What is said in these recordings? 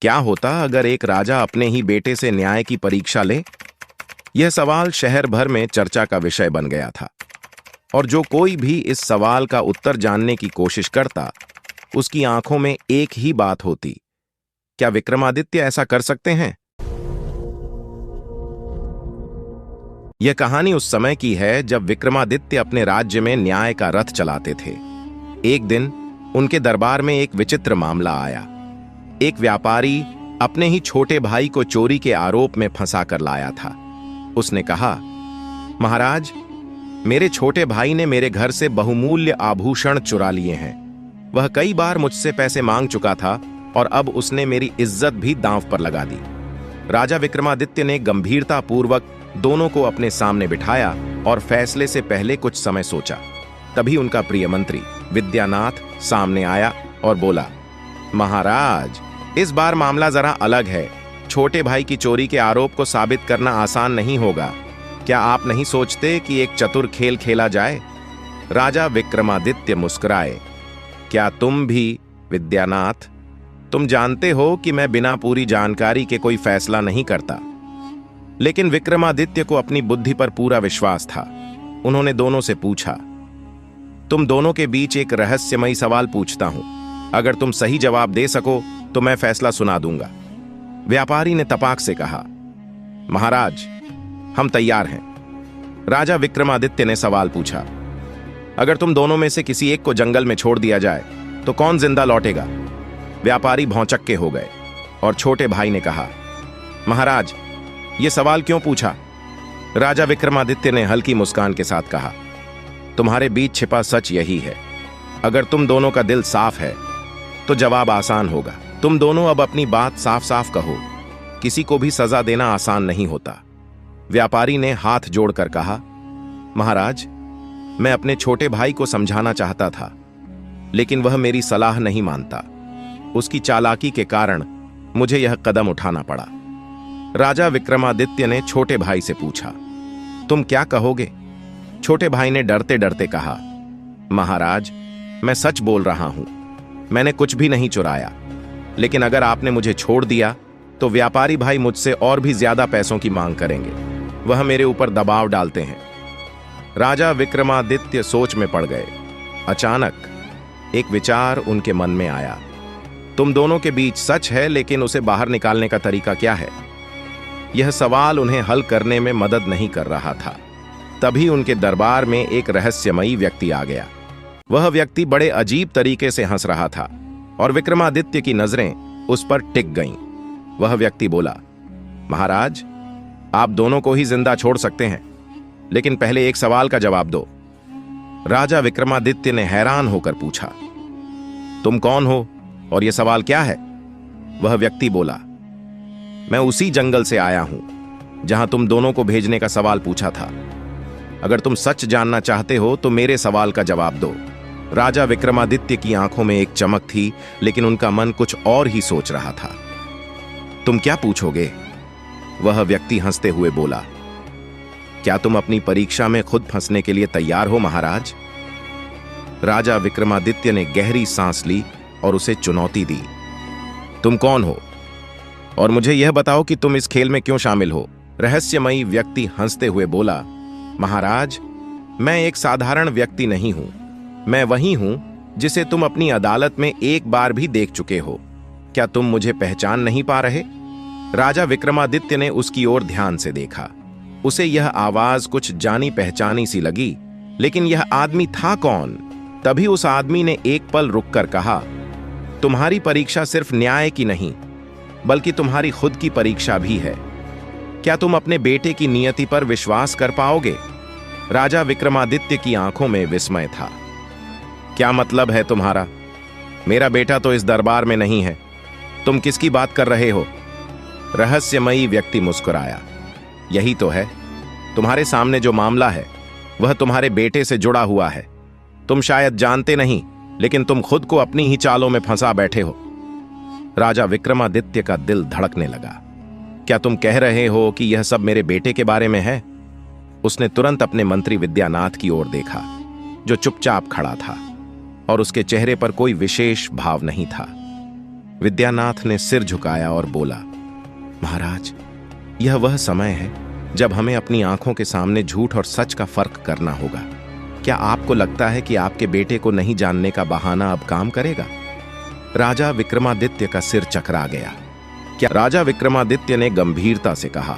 क्या होता अगर एक राजा अपने ही बेटे से न्याय की परीक्षा ले? यह सवाल शहर भर में चर्चा का विषय बन गया था, और जो कोई भी इस सवाल का उत्तर जानने की कोशिश करता, उसकी आंखों में एक ही बात होती, क्या विक्रमादित्य ऐसा कर सकते हैं? यह कहानी उस समय की है जब विक्रमादित्य अपने राज्य में न्याय का रथ चलाते थे। एक दिन उनके दरबार में एक विचित्र मामला आया। एक व्यापारी अपने ही छोटे भाई को चोरी के आरोप में फंसा कर लाया था। उसने कहा, महाराज, मेरे छोटे भाई ने मेरे घर से बहुमूल्य आभूषण चुरा लिए हैं। वह कई बार मुझसे पैसे मांग चुका था और अब उसने मेरी इज्जत भी दांव पर लगा दी। राजा विक्रमादित्य ने गंभीरतापूर्वक दोनों को अपने सामने बिठाया और फैसले से पहले कुछ समय सोचा। तभी उनका प्रिय मंत्री विद्यानाथ सामने आया और बोला, महाराज, इस बार मामला जरा अलग है। छोटे भाई की चोरी के आरोप को साबित करना आसान नहीं होगा। क्या आप नहीं सोचते कि एक चतुर खेल खेला जाए? राजा विक्रमादित्य मुस्कुराए। क्या तुम भी, विद्यानाथ? तुम जानते हो कि मैं बिना पूरी जानकारी के कोई फैसला नहीं करता। लेकिन विक्रमादित्य को अपनी बुद्धि पर पूरा विश्वास था। उन्होंने दोनों से पूछा, तुम दोनों के बीच एक रहस्यमयी सवाल पूछता हूं। अगर तुम सही जवाब दे सको तो मैं फैसला सुना दूंगा। व्यापारी ने तपाक से कहा, महाराज, हम तैयार हैं। राजा विक्रमादित्य ने सवाल पूछा, अगर तुम दोनों में से किसी एक को जंगल में छोड़ दिया जाए तो कौन जिंदा लौटेगा? व्यापारी भौंचक्के हो गए और छोटे भाई ने कहा, महाराज, यह सवाल क्यों पूछा? राजा विक्रमादित्य ने हल्की मुस्कान के साथ कहा, तुम्हारे बीच छिपा सच यही है। अगर तुम दोनों का दिल साफ है तो जवाब आसान होगा। तुम दोनों अब अपनी बात साफ साफ कहो। किसी को भी सजा देना आसान नहीं होता। व्यापारी ने हाथ जोड़कर कहा, महाराज, मैं अपने छोटे भाई को समझाना चाहता था, लेकिन वह मेरी सलाह नहीं मानता। उसकी चालाकी के कारण मुझे यह कदम उठाना पड़ा। राजा विक्रमादित्य ने छोटे भाई से पूछा, तुम क्या कहोगे? छोटे भाई ने डरते डरते कहा, महाराज, मैं सच बोल रहा हूं। मैंने कुछ भी नहीं चुराया। लेकिन अगर आपने मुझे छोड़ दिया तो व्यापारी भाई मुझसे और भी ज्यादा पैसों की मांग करेंगे। वह मेरे ऊपर दबाव डालते हैं। राजा विक्रमादित्य सोच में पड़ गए। अचानक एक विचार उनके मन में आया। तुम दोनों के बीच सच है, लेकिन उसे बाहर निकालने का तरीका क्या है? यह सवाल उन्हें हल करने में मदद नहीं कर रहा था। तभी उनके दरबार में एक रहस्यमयी व्यक्ति आ गया। वह व्यक्ति बड़े अजीब तरीके से हंस रहा था और विक्रमादित्य की नजरें उस पर टिक गईं। वह व्यक्ति बोला, महाराज, आप दोनों को ही जिंदा छोड़ सकते हैं, लेकिन पहले एक सवाल का जवाब दो। राजा विक्रमादित्य ने हैरान होकर पूछा, तुम कौन हो और यह सवाल क्या है? वह व्यक्ति बोला, मैं उसी जंगल से आया हूं जहां तुम दोनों को भेजने का सवाल पूछा था। अगर तुम सच जानना चाहते हो तो मेरे सवाल का जवाब दो। राजा विक्रमादित्य की आंखों में एक चमक थी, लेकिन उनका मन कुछ और ही सोच रहा था। तुम क्या पूछोगे? वह व्यक्ति हंसते हुए बोला, क्या तुम अपनी परीक्षा में खुद फंसने के लिए तैयार हो, महाराज? राजा विक्रमादित्य ने गहरी सांस ली और उसे चुनौती दी, तुम कौन हो और मुझे यह बताओ कि तुम इस खेल में क्यों शामिल हो? रहस्यमयी व्यक्ति हंसते हुए बोला, महाराज, मैं एक साधारण व्यक्ति नहीं हूं। मैं वही हूं जिसे तुम अपनी अदालत में एक बार भी देख चुके हो। क्या तुम मुझे पहचान नहीं पा रहे? राजा विक्रमादित्य ने उसकी ओर ध्यान से देखा। उसे यह आवाज कुछ जानी पहचानी सी लगी, लेकिन यह आदमी था कौन? तभी उस आदमी ने एक पल रुककर कहा, तुम्हारी परीक्षा सिर्फ न्याय की नहीं, बल्कि तुम्हारी खुद की परीक्षा भी है। क्या तुम अपने बेटे की नियति पर विश्वास कर पाओगे? राजा विक्रमादित्य की आंखों में विस्मय था। क्या मतलब है तुम्हारा? मेरा बेटा तो इस दरबार में नहीं है। तुम किसकी बात कर रहे हो? रहस्यमयी व्यक्ति मुस्कुराया, यही तो है। तुम्हारे सामने जो मामला है वह तुम्हारे बेटे से जुड़ा हुआ है। तुम शायद जानते नहीं, लेकिन तुम खुद को अपनी ही चालों में फंसा बैठे हो। राजा विक्रमादित्य का दिल धड़कने लगा। क्या तुम कह रहे हो कि यह सब मेरे बेटे के बारे में है? उसने तुरंत अपने मंत्री विद्यानाथ की ओर देखा, जो चुपचाप खड़ा था और उसके चेहरे पर कोई विशेष भाव नहीं था। विद्यानाथ ने सिर झुकाया और बोला, महाराज, यह वह समय है जब हमें अपनी आंखों के सामने झूठ और सच का फर्क करना होगा। क्या आपको लगता है कि आपके बेटे को नहीं जानने का बहाना अब काम करेगा? राजा विक्रमादित्य का सिर चकरा गया। क्या? राजा विक्रमादित्य ने गंभीरता से कहा,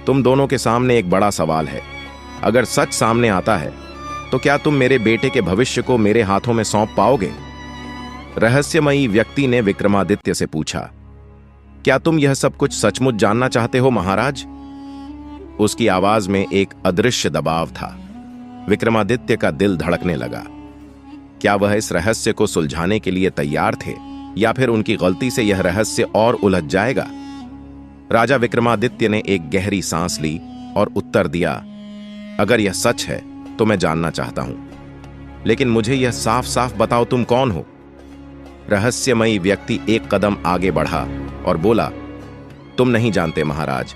तुम दोनों के सामने एक बड़ा सवाल है। अगर सच सामने आता है तो क्या तुम मेरे बेटे के भविष्य को मेरे हाथों में सौंप पाओगे? रहस्यमयी व्यक्ति ने विक्रमादित्य से पूछा, क्या तुम यह सब कुछ सचमुच जानना चाहते हो महाराज? उसकी आवाज में एक अदृश्य दबाव था। विक्रमादित्य का दिल धड़कने लगा। क्या वह इस रहस्य को सुलझाने के लिए तैयार थे या फिर उनकी गलती से यह रहस्य और उलझ जाएगा? राजा विक्रमादित्य ने एक गहरी सांस ली और उत्तर दिया, अगर यह सच है तो मैं जानना चाहता हूं, लेकिन मुझे यह साफ साफ बताओ, तुम कौन हो? रहस्यमयी व्यक्ति एक कदम आगे बढ़ा और बोला, तुम नहीं जानते महाराज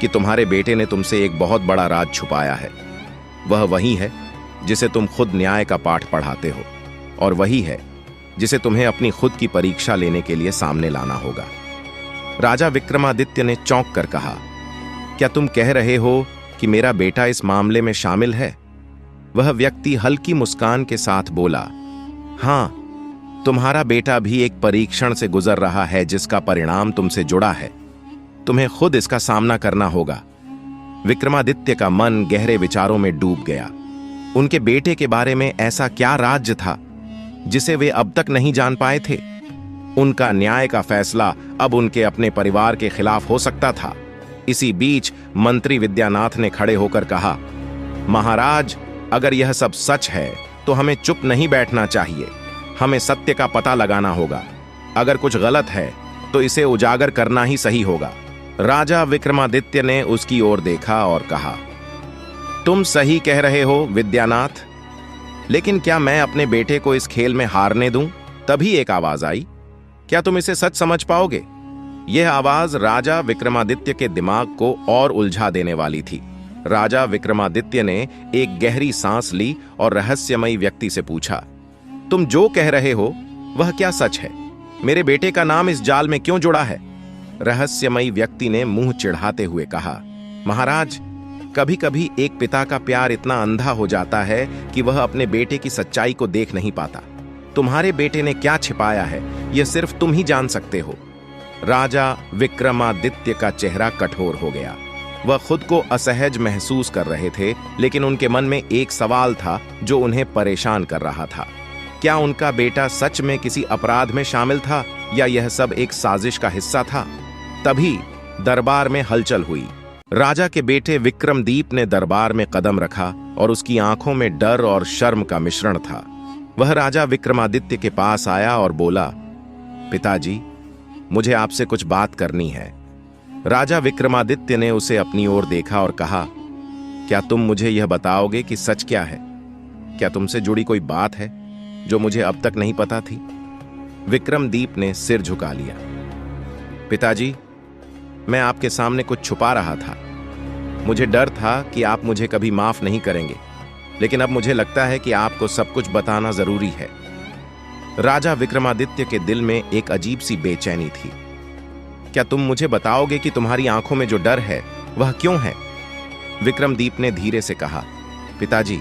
कि तुम्हारे बेटे ने तुमसे एक बहुत बड़ा राज छुपाया है। वह वही है जिसे तुम खुद न्याय का पाठ पढ़ाते हो, और वही है जिसे तुम्हें अपनी खुद की परीक्षा लेने के लिए सामने लाना होगा। राजा विक्रमादित्य ने चौंक कर कहा, क्या तुम कह रहे हो कि मेरा बेटा इस मामले में शामिल है? वह व्यक्ति हल्की मुस्कान के साथ बोला, हां, तुम्हारा बेटा भी एक परीक्षण से गुजर रहा है जिसका परिणाम तुमसे जुड़ा है। तुम्हें खुद इसका सामना करना होगा। विक्रमादित्य का मन गहरे विचारों में डूब गया। उनके बेटे के बारे में ऐसा क्या राज्य था जिसे वे अब तक नहीं जान पाए थे? उनका न्याय का फैसला अब उनके अपने परिवार के खिलाफ हो सकता था। इसी बीच मंत्री विद्यानाथ ने खड़े होकर कहा, महाराज, अगर यह सब सच है तो हमें चुप नहीं बैठना चाहिए। हमें सत्य का पता लगाना होगा। अगर कुछ गलत है तो इसे उजागर करना ही सही होगा। राजा विक्रमादित्य ने उसकी ओर देखा और कहा, तुम सही कह रहे हो विद्यानाथ, लेकिन क्या मैं अपने बेटे को इस खेल में हारने दूं? तभी एक आवाज आई, क्या तुम इसे सच समझ पाओगे? यह आवाज राजा विक्रमादित्य के दिमाग को और उलझा देने वाली थी। राजा विक्रमादित्य ने एक गहरी सांस ली और रहस्यमयी व्यक्ति से पूछा, तुम जो कह रहे हो वह क्या सच है? मेरे बेटे का नाम इस जाल में क्यों जुड़ा है? रहस्यमयी व्यक्ति ने मुंह चिढ़ाते हुए कहा, महाराज, कभी कभी एक पिता का प्यार इतना अंधा हो जाता है कि वह अपने बेटे की सच्चाई को देख नहीं पाता। तुम्हारे बेटे ने क्या छिपाया है यह सिर्फ तुम ही जान सकते हो। राजा विक्रमादित्य का चेहरा कठोर हो गया। वह खुद को असहज महसूस कर रहे थे, लेकिन उनके मन में एक सवाल था जो उन्हें परेशान कर रहा था। क्या उनका बेटा सच में किसी अपराध में शामिल था या यह सब एक साजिश का हिस्सा था? तभी दरबार में हलचल हुई। राजा के बेटे विक्रमदीप ने दरबार में कदम रखा और उसकी आंखों में डर और शर्म का मिश्रण था। वह राजा विक्रमादित्य के पास आया और बोला, पिताजी, मुझे आपसे कुछ बात करनी है। राजा विक्रमादित्य ने उसे अपनी ओर देखा और कहा, क्या तुम मुझे यह बताओगे कि सच क्या है? क्या तुमसे जुड़ी कोई बात है जो मुझे अब तक नहीं पता थी? विक्रमदीप ने सिर झुका लिया। पिताजी, मैं आपके सामने कुछ छुपा रहा था। मुझे डर था कि आप मुझे कभी माफ नहीं करेंगे, लेकिन अब मुझे लगता है कि आपको सब कुछ बताना जरूरी है। राजा विक्रमादित्य के दिल में एक अजीब सी बेचैनी थी। क्या तुम मुझे बताओगे कि तुम्हारी आंखों में जो डर है वह क्यों है? विक्रमदीप ने धीरे से कहा, पिताजी,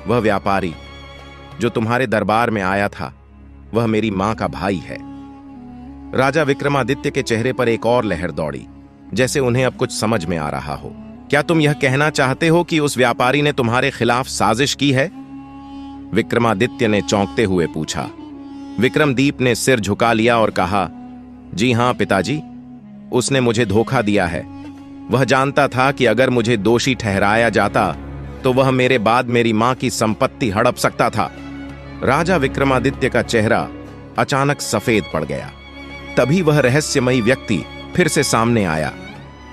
वह व्यापारी जो तुम्हारे दरबार में आया था वह मेरी मां का भाई है। राजा विक्रमादित्य के चेहरे पर एक और लहर दौड़ी, जैसे उन्हें अब कुछ समझ में आ रहा हो। क्या तुम यह कहना चाहते हो कि उस व्यापारी ने तुम्हारे खिलाफ साजिश की है? विक्रमादित्य ने चौंकते हुए पूछा। विक्रमदीप ने सिर झुका लिया और कहा, जी हां पिताजी, उसने मुझे धोखा दिया है। वह जानता था कि अगर मुझे दोषी ठहराया जाता तो वह मेरे बाद मेरी मां की संपत्ति हड़प सकता था। राजा विक्रमादित्य का चेहरा अचानक सफेद पड़ गया। तभी वह रहस्यमयी व्यक्ति फिर से सामने आया।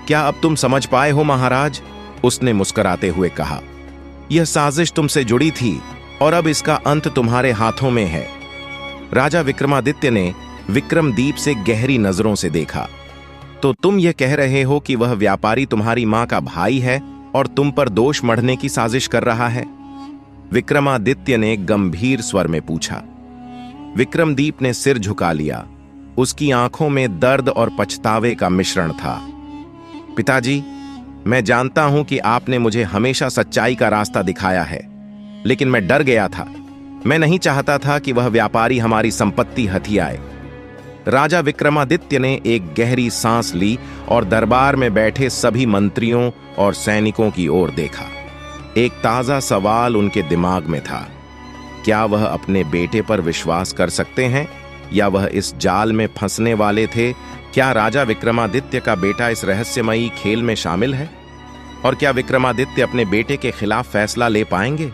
क्या अब तुम समझ पाए हो महाराज? उसने मुस्कुराते हुए कहा, यह साजिश तुमसे जुड़ी थी और अब इसका अंत तुम्हारे हाथों में है। राजा विक्रमादित्य ने विक्रमदीप से गहरी नजरों से देखा। तो तुम यह कह रहे हो कि वह व्यापारी तुम्हारी मां का भाई है और तुम पर दोष मढ़ने की साजिश कर रहा है? विक्रमादित्य ने गंभीर स्वर में पूछा। विक्रमदीप ने सिर झुका लिया उसकी आंखों में दर्द और पछतावे का मिश्रण था। पिताजी, मैं जानता हूं कि आपने मुझे हमेशा सच्चाई का रास्ता दिखाया है, लेकिन मैं डर गया था। मैं नहीं चाहता था कि वह व्यापारी हमारी संपत्ति हथियाए। राजा विक्रमादित्य ने एक गहरी सांस ली और दरबार में बैठे सभी मंत्रियों और सैनिकों की ओर देखा। एक ताजा सवाल उनके दिमाग में था। क्या वह अपने बेटे पर विश्वास कर सकते हैं या वह इस जाल में फंसने वाले थे? क्या राजा विक्रमादित्य का बेटा इस रहस्यमयी खेल में शामिल है? और क्या विक्रमादित्य अपने बेटे के खिलाफ फैसला ले पाएंगे?